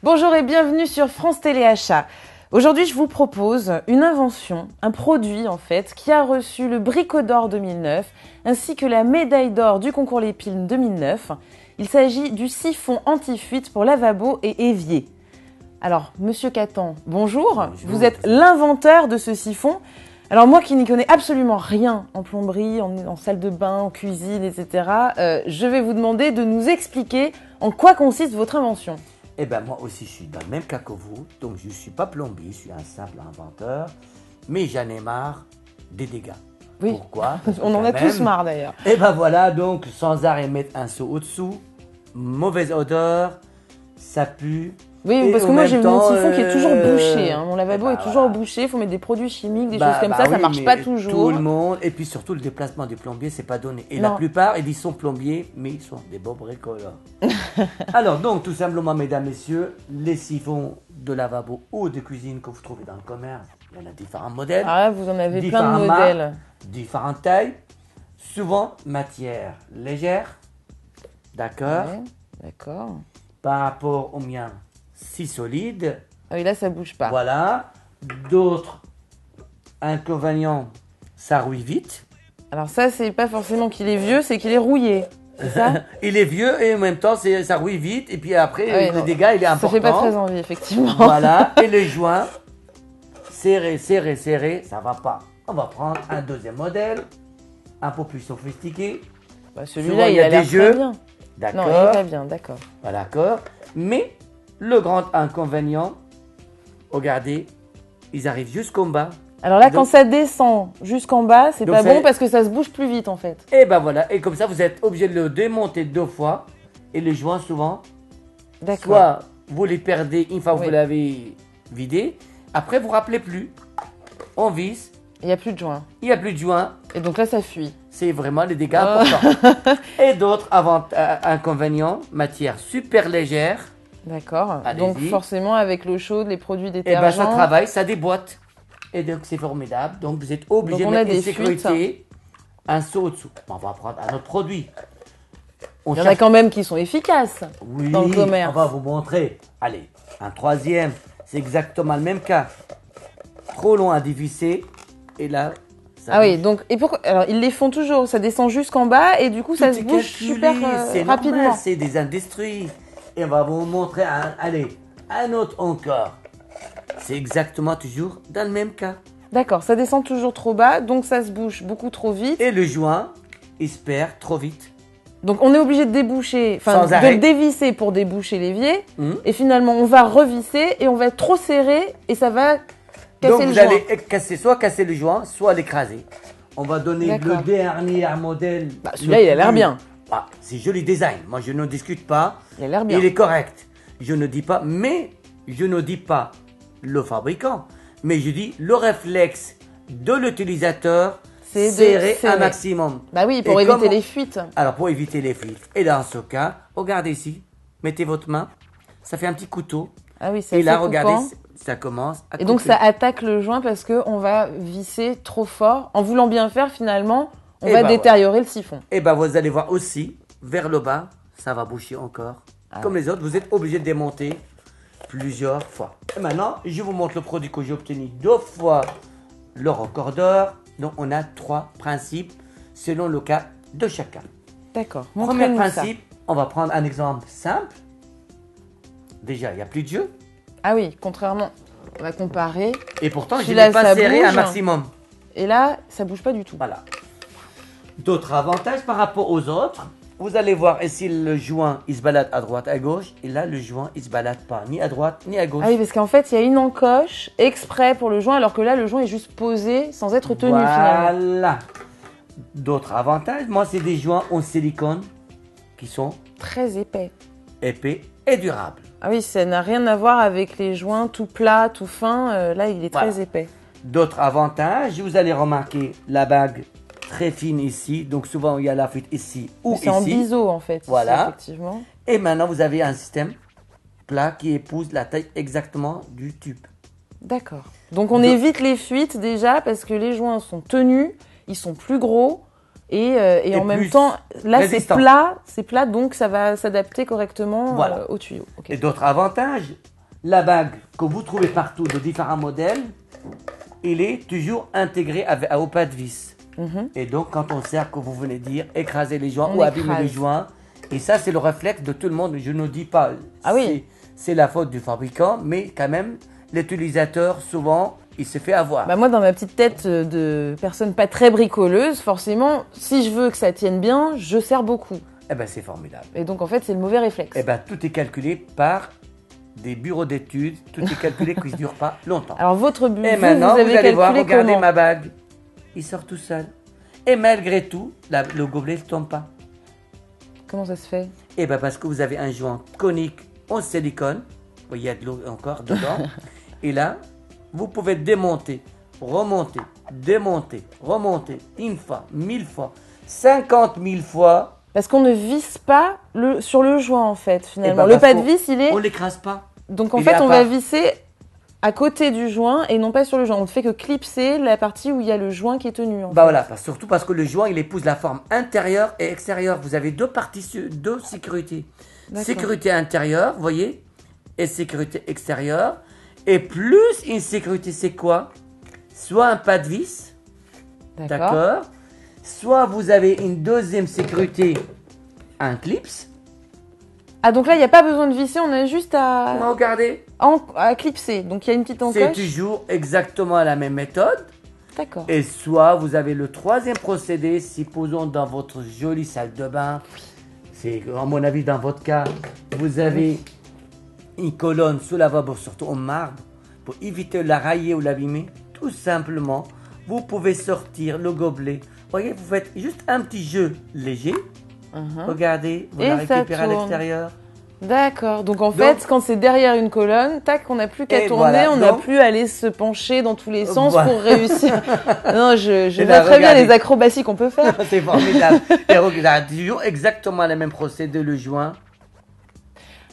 Bonjour et bienvenue sur France Télé Achat. Aujourd'hui, je vous propose une invention, un produit en fait, qui a reçu le Brico d'Or 2009 ainsi que la médaille d'or du concours Lépine 2009. Il s'agit du siphon anti-fuite pour lavabo et évier. Alors, Monsieur Catan, bonjour. Bonjour. Vous êtes l'inventeur de ce siphon. Alors moi qui n'y connais absolument rien en plomberie, en salle de bain, en cuisine, etc., je vais vous demander de nous expliquer en quoi consiste votre invention. Eh bien, moi aussi, je suis dans le même cas que vous. Donc, je ne suis pas plombier, je suis un simple inventeur. Mais j'en ai marre des dégâts. Oui. Pourquoi? On en a tous marre d'ailleurs. Eh bien, voilà, donc, sans arrêt mettre un seau au-dessous. Mauvaise odeur, ça pue. Oui, Et parce que en moi même j'ai mon temps, siphon qui est toujours bouché. Mon lavabo bah, est toujours voilà. bouché, il faut mettre des produits chimiques, des choses comme ça oui, marche mais pas toujours. Tout le monde, et puis surtout le déplacement des plombiers, c'est pas donné. Et la Non. plupart, ils sont plombiers, mais ils sont des beaux bricoleurs. Alors donc, tout simplement, mesdames, messieurs, les siphons de lavabo ou de cuisine que vous trouvez dans le commerce, il y en a différents modèles, Ah, vous en avez plein de différents modèles. marques, différentes tailles, souvent matière légère, d'accord, Ouais, d'accord. par rapport au mien, si solide. Ah oui, là ça bouge pas. Voilà. D'autres inconvénients, ça rouille vite. Alors ça, c'est pas forcément qu'il est vieux, c'est qu'il est rouillé. C'est ça? Il est vieux et en même temps, ça rouille vite. Et puis après, Ah oui, le non. dégât, il est Ça important. fait pas très envie, effectivement. Voilà. Et les joints, serré, serré, serré, ça va pas. On va prendre un deuxième modèle, un peu plus sophistiqué. Bah, Souvent, celui-là, il il y a a l'air des très jeux. bien. Non, il est D'accord. pas bien, d'accord. Voilà, d'accord. Mais le grand inconvénient, regardez, ils arrivent jusqu'en bas. Alors là, quand Donc- ça descend jusqu'en bas, c'est Donc pas c'est- bon parce que ça se bouge plus vite en fait. Et ben voilà. Et comme ça, vous êtes obligé de le démonter 2 fois. Et les joints, souvent, D'accord. soit vous les perdez une fois que Oui. vous l'avez vidé. Après, vous ne rappelez plus. On visse. Il n'y a plus de joint. Il n'y a plus de joints. Et donc là, ça fuit. C'est vraiment les dégâts Oh. importants. Et d'autres inconvénients, matière super légère. D'accord. Allez-y. Donc forcément, avec l'eau chaude, les produits Et détergents. ben ça travaille, ça déboîte. Et donc c'est formidable. Donc vous êtes obligé Donc, de on a mettre une des sécurité, un seau au-dessous. On va prendre un autre produit. On Il y en a quand même qui sont efficaces Oui, dans le commerce. on va vous montrer. Allez, un troisième, c'est exactement le même cas. Trop long à dévisser. Et là, ça Ah oui, bouge. donc et pourquoi alors ils les font toujours, ça descend jusqu'en bas et du coup ça Tout se est bouge calculé, super c'est rapidement. normal, c'est des industries. Et on va vous montrer un autre encore. C'est exactement toujours dans le même cas. D'accord, ça descend toujours trop bas, donc ça se bouge beaucoup trop vite. Et le joint, il se perd trop vite. Donc on est obligé de déboucher, enfin Sans de arrêt. le dévisser pour déboucher l'évier. Mhm. Et finalement on va revisser et on va être trop serré et ça va casser Donc le vous joint. allez soit casser le joint, soit l'écraser. On va donner D'accord. le dernier modèle. Bah, celui-là, il a l'air bien. Ah, c'est joli design. Moi, je ne discute pas. Il a l'air bien. Il est correct. Je ne dis pas, mais je ne dis pas le fabricant, mais je dis le réflexe de l'utilisateur, C'est de serrer un serrer. maximum. Bah oui, pour Et éviter comment- les fuites. Alors, pour éviter les fuites. Et dans ce cas, regardez ici. Mettez votre main. Ça fait un petit couteau. Ah oui, c'est Et là, assez regardez, coupant. ça commence à Et donc couper. ça attaque le joint parce que on va visser trop fort. En voulant bien faire, finalement, on Et va bah détériorer le siphon. Et ben vous allez voir aussi, vers le bas, ça va boucher encore. Ah. Comme les autres, vous êtes obligé de démonter plusieurs fois. Et maintenant, je vous montre le produit que j'ai obtenu 2 fois le record d'or. Donc on a 3 principes selon le cas de chacun. D'accord. Premier Montrez-nous ça. principe, on va prendre un exemple simple. Déjà, il n'y a plus de jeu. Ah oui, contrairement, on va comparer. Et pourtant, je Celui-là, n'ai pas ça serré un bouge. maximum. Et là, ça bouge pas du tout. Voilà. D'autres avantages par rapport aux autres. Vous allez voir ici le joint, il se balade à droite, à gauche. Et là, le joint, il se balade pas ni à droite, ni à gauche. Ah oui, parce qu'en fait, il y a une encoche exprès pour le joint, alors que là, le joint est juste posé sans être tenu finalement. Voilà. D'autres avantages, moi, c'est des joints en silicone qui sont Très épais. épais et durables. Ah oui, ça n'a rien à voir avec les joints tout plats, tout fins. Là, il est très Voilà. épais. D'autres avantages, vous allez remarquer la bague très fine ici. Donc, souvent, il y a la fuite ici ou C'est en ici. biseau en fait. ici, Voilà. effectivement. Et maintenant, vous avez un système plat qui épouse la taille exactement du tube. D'accord. Donc on évite les fuites déjà parce que les joints sont tenus, ils sont plus gros et en même plus temps, là résistant. c'est plat donc ça va s'adapter correctement Voilà. au tuyau. Ok. Et d'autres avantages, La bague que vous trouvez partout de différents modèles, il est toujours intégré au pas de vis. Et donc, quand on sert, que vous venez dire, écraser les joints On ou abîmer écrase. les joints. Et ça, c'est le réflexe de tout le monde. Je ne dis pas, Ah oui. c'est la faute du fabricant, mais quand même, l'utilisateur, souvent, il se fait avoir. Bah moi, dans ma petite tête de personne pas très bricoleuse, forcément, si je veux que ça tienne bien, je serre beaucoup. Eh ben, c'est formidable. Et donc, en fait, c'est le mauvais réflexe. Eh ben, tout est calculé par des bureaux d'études. Tout est calculé qu'il ne dure pas longtemps. Alors, votre but, Et maintenant, vous avez vous allez voir, calculé regardez comment? ma bague. Il sort tout seul. Et malgré tout, le gobelet ne tombe pas. Comment ça se fait? Eh bien, parce que vous avez un joint conique en silicone. Il y a de l'eau encore dedans. Et là, vous pouvez démonter, remonter, démonter, remonter, une fois, 1000 fois, 50 000 fois. Parce qu'on ne visse pas sur le joint, en fait, finalement. Eh ben, Le parce pas de vis, il est... On ne l'écrase pas. Donc, en il fait, est à on va part. visser à côté du joint et non pas sur le joint. On ne fait que clipser la partie où il y a le joint qui est tenu, en fait. Voilà, surtout parce que le joint, il épouse la forme intérieure et extérieure. Vous avez deux parties, deux sécurités. D'accord. Sécurité intérieure, vous voyez, et sécurité extérieure. Et plus une sécurité, c'est quoi? Soit un pas de vis, d'accord? Soit vous avez une deuxième sécurité, un clips. Ah, donc là, il n'y a pas besoin de visser, on a juste Regardez, à clipser. Donc, il y a une petite c'est encoche. toujours exactement la même méthode. D'accord. Et soit vous avez le troisième procédé, supposons dans votre jolie salle de bain, c'est à mon avis dans votre cas, vous avez une colonne sous lavabo, surtout en marbre, pour éviter de la railler ou l'abîmer. Tout simplement, vous pouvez sortir le gobelet. Voyez, vous faites juste un petit jeu léger. Regardez, vous Et la ça récupérez à tourne. l'extérieur. D'accord. Donc, en fait, quand c'est derrière une colonne, tac, on n'a plus qu'à Et tourner, voilà, on n'a donc- plus à aller se pencher dans tous les sens Voilà. pour réussir. Non, je Et vois là, très bien regardez. les acrobaties qu'on peut faire. C'est formidable. Et regardez, toujours exactement le même procédé, le joint.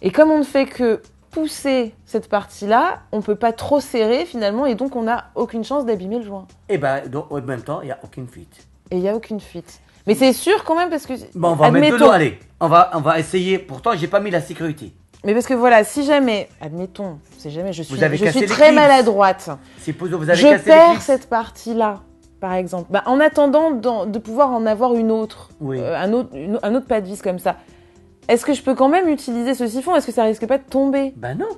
Et comme on ne fait que pousser cette partie-là, on peut pas trop serrer finalement et donc on n'a aucune chance d'abîmer le joint. Et bien, en même temps, il n'y a aucune fuite. Et il n'y a aucune fuite. Mais c'est sûr quand même parce que... Bon, on va mettre de l'eau, allez. On va essayer. Pourtant, j'ai pas mis la sécurité. Mais parce que voilà, si jamais, admettons, si jamais je avez suis cassé les très clips. maladroite, Supposons que vous avez je cassé les perds clips. cette partie-là, par exemple, bah, en attendant de pouvoir en avoir une autre, Oui. un autre pas de vis comme ça, est-ce que je peux quand même utiliser ce siphon? Est-ce que ça risque pas de tomber? Ben non.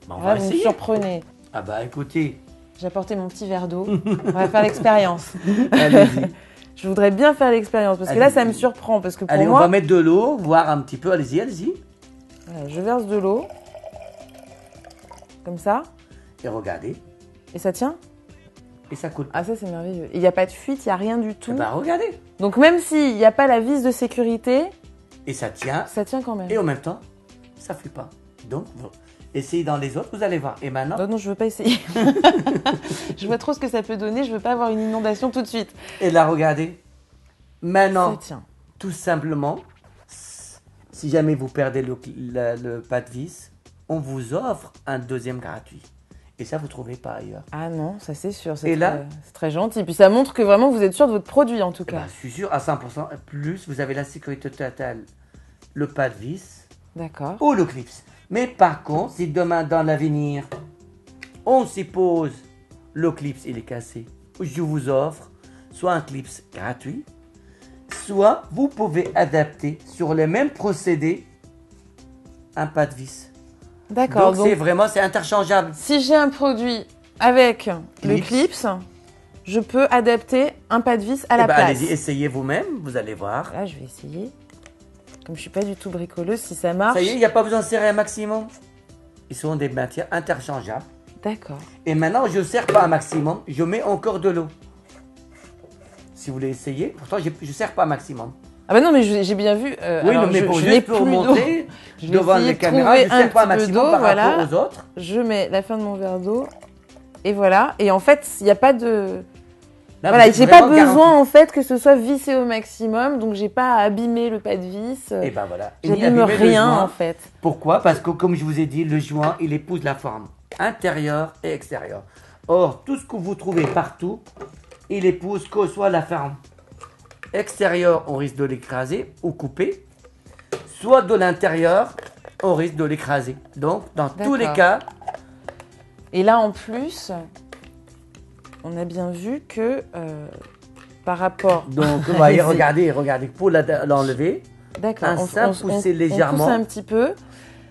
Ben, on Ah, va vous me essayer. surprenez. Ah bah écoutez, J'ai apporté mon petit verre d'eau. On va faire l'expérience. allez-y. Je voudrais bien faire l'expérience parce que là, Allez-y. ça me surprend. Parce que pour Allez, on moi, va mettre de l'eau, voir un petit peu. Allez-y, allez-y. voilà, je verse de l'eau. Comme ça. Et regardez. Et ça tient. Et ça coule. Ah, ça, c'est merveilleux. Il n'y a pas de fuite, il n'y a rien du tout. Eh ben regardez. Donc, même s'il n'y a pas la vis de sécurité, Et ça tient. ça tient quand même. Et en même temps, ça ne fuit pas. Donc, essayez dans les autres, vous allez voir. Et maintenant, Non, je veux pas essayer. Je vois trop ce que ça peut donner. Je veux pas avoir une inondation tout de suite. et là, regardez. Maintenant, Ça tient. tout simplement, si jamais vous perdez le pas de vis, on vous offre un deuxième gratuit. Et ça, vous ne trouvez pas ailleurs. Ah non, ça c'est sûr. Et là c'est très gentil. Puis ça montre que vraiment vous êtes sûr de votre produit en tout Eh cas. ben, je suis sûr à 100%. Plus, vous avez la sécurité totale, le pas de vis D'accord. ou le clips. Mais par contre, si demain, dans l'avenir, on suppose le clips, il est cassé, je vous offre soit un clips gratuit, soit vous pouvez adapter sur le même procédé un pas de vis. D'accord. Donc, c'est interchangeable. Si j'ai un produit avec le Clips. clips, je peux adapter un pas de vis à la Eh ben, place. allez-y, essayez vous-même, vous allez voir. Là, je vais essayer. Comme je suis pas du tout bricoleuse, si ça marche. Ça y est, il n'y a pas besoin de serrer un maximum. Ils sont des matières interchangeables. D'accord. Et maintenant, je ne serre pas un maximum, je mets encore de l'eau. Si vous voulez essayer, pourtant je ne serre pas un maximum. Ah bah non, mais j'ai bien vu. Oui, alors, mais je, pour je juste n'ai pour plus d'eau. montrer Je vais devant essayer les de caméras, je ne trouver serre pas un un petit peu maximum d'eau, par voilà. rapport aux autres. Je mets la fin de mon verre d'eau. Et voilà. Et en fait, il n'y a pas de... Là, Voilà, vous êtes j'ai pas vraiment besoin garanti. en fait que ce soit vissé au maximum, donc j'ai pas à abîmer le pas de vis. Et ben voilà. Et ni J'abîme abîmer le rien joint. en fait. Pourquoi? Parce que comme je vous ai dit, le joint, il épouse la forme intérieure et extérieure. Or, tout ce que vous trouvez partout, il épouse que soit la forme extérieure, on risque de l'écraser ou couper, soit de l'intérieur, on risque de l'écraser. Donc, dans tous les cas... Et là, en plus, on a bien vu que par rapport... Donc, vous voyez, regardez, pour l'enlever. D'accord. On poussez légèrement. On pousse un petit peu.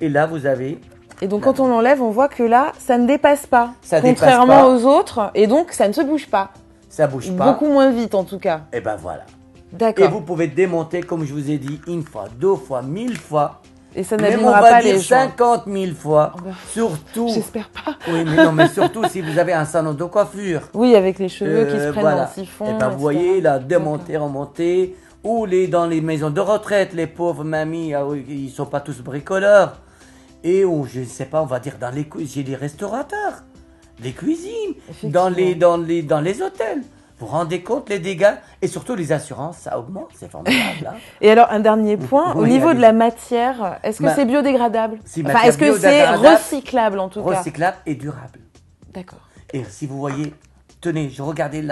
Et là, vous avez... Et donc, quand on l'enlève, on voit que là, ça ne dépasse pas. Ça contrairement aux autres. Et donc, ça ne se bouge pas. Ça bouge pas. Beaucoup moins vite, en tout cas. Et ben voilà. D'accord. Et vous pouvez démonter, comme je vous ai dit, une fois, 2 fois, 1000 fois. Et ça n'abîmera pas les gens. 50 000 fois. Oh ben, surtout. J'espère pas. Oui, mais non, mais surtout si vous avez un salon de coiffure. Oui, avec les cheveux qui se prennent dans le siphon. Et ben vous voyez, là, démonter, remonter. Ou dans les maisons de retraite, les pauvres mamies, ils sont pas tous bricoleurs. Et je ne sais pas, on va dire dans les restaurateurs, les cuisines, dans les hôtels. Vous vous rendez compte les dégâts et surtout les assurances, ça augmente, c'est formidable. Hein. Et alors un dernier point, au niveau de la matière, est-ce que c'est biodégradable? Enfin, est-ce que c'est recyclable en tout cas? Recyclable et durable. D'accord. Et si vous voyez, tenez, je regardais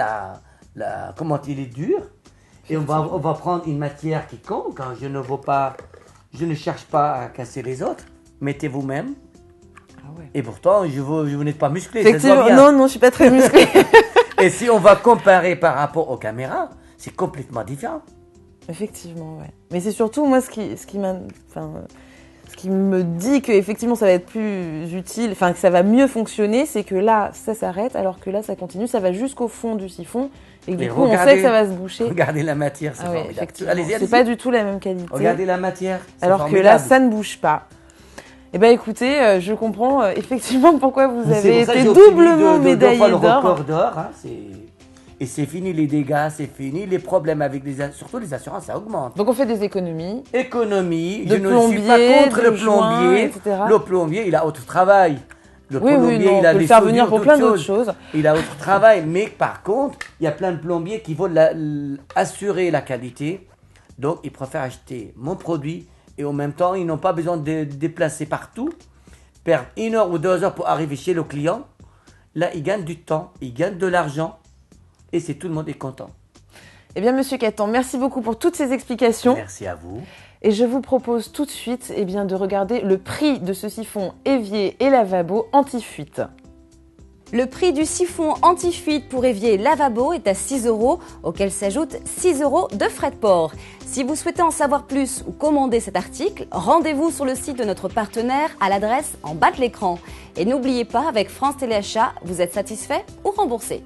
comment il est dur. Et on va prendre une matière quiconque. Hein, je ne cherche pas à casser les autres. Mettez vous-même. Ah ouais. Et pourtant, vous n'êtes pas musclé. Effectivement, non, je suis pas très musclé. Et si on va comparer par rapport aux caméras, c'est complètement différent. Effectivement, ouais. Mais c'est surtout moi ce qui me dit que effectivement ça va être plus utile, enfin que ça va mieux fonctionner, c'est que là ça s'arrête, alors que là ça continue, ça va jusqu'au fond du siphon et du coup on sait que ça va se boucher. Regardez la matière, c'est formidable. Allez-y. C'est pas du tout la même qualité. Regardez la matière, alors que là ça ne bouge pas. Eh bien écoutez, je comprends effectivement pourquoi vous avez été doublement médaillé d'or. Le record d'or, hein, et c'est fini les dégâts, c'est fini les problèmes avec surtout les assurances, ça augmente. Donc on fait des économies. Économies, je ne suis pas contre le plombier, etc. Le plombier, il a autre travail. Le plombier, il a des faire venir pour plein d'autres choses. Il a autre travail, mais par contre, il y a plein de plombiers qui veulent assurer la qualité. Donc ils préfèrent acheter mon produit. Et en même temps, ils n'ont pas besoin de déplacer partout, perdre 1 heure ou 2 heures pour arriver chez le client. Là, ils gagnent du temps, ils gagnent de l'argent et tout le monde est content. Eh bien, Monsieur Catan, merci beaucoup pour toutes ces explications. Merci à vous. Et je vous propose tout de suite de regarder le prix de ce siphon évier et lavabo anti-fuite. Le prix du siphon anti-fuite pour évier lavabo est à 6 €, auquel s'ajoutent 6 € de frais de port. Si vous souhaitez en savoir plus ou commander cet article, rendez-vous sur le site de notre partenaire à l'adresse en bas de l'écran. Et n'oubliez pas, avec France Téléachat, vous êtes satisfait ou remboursé.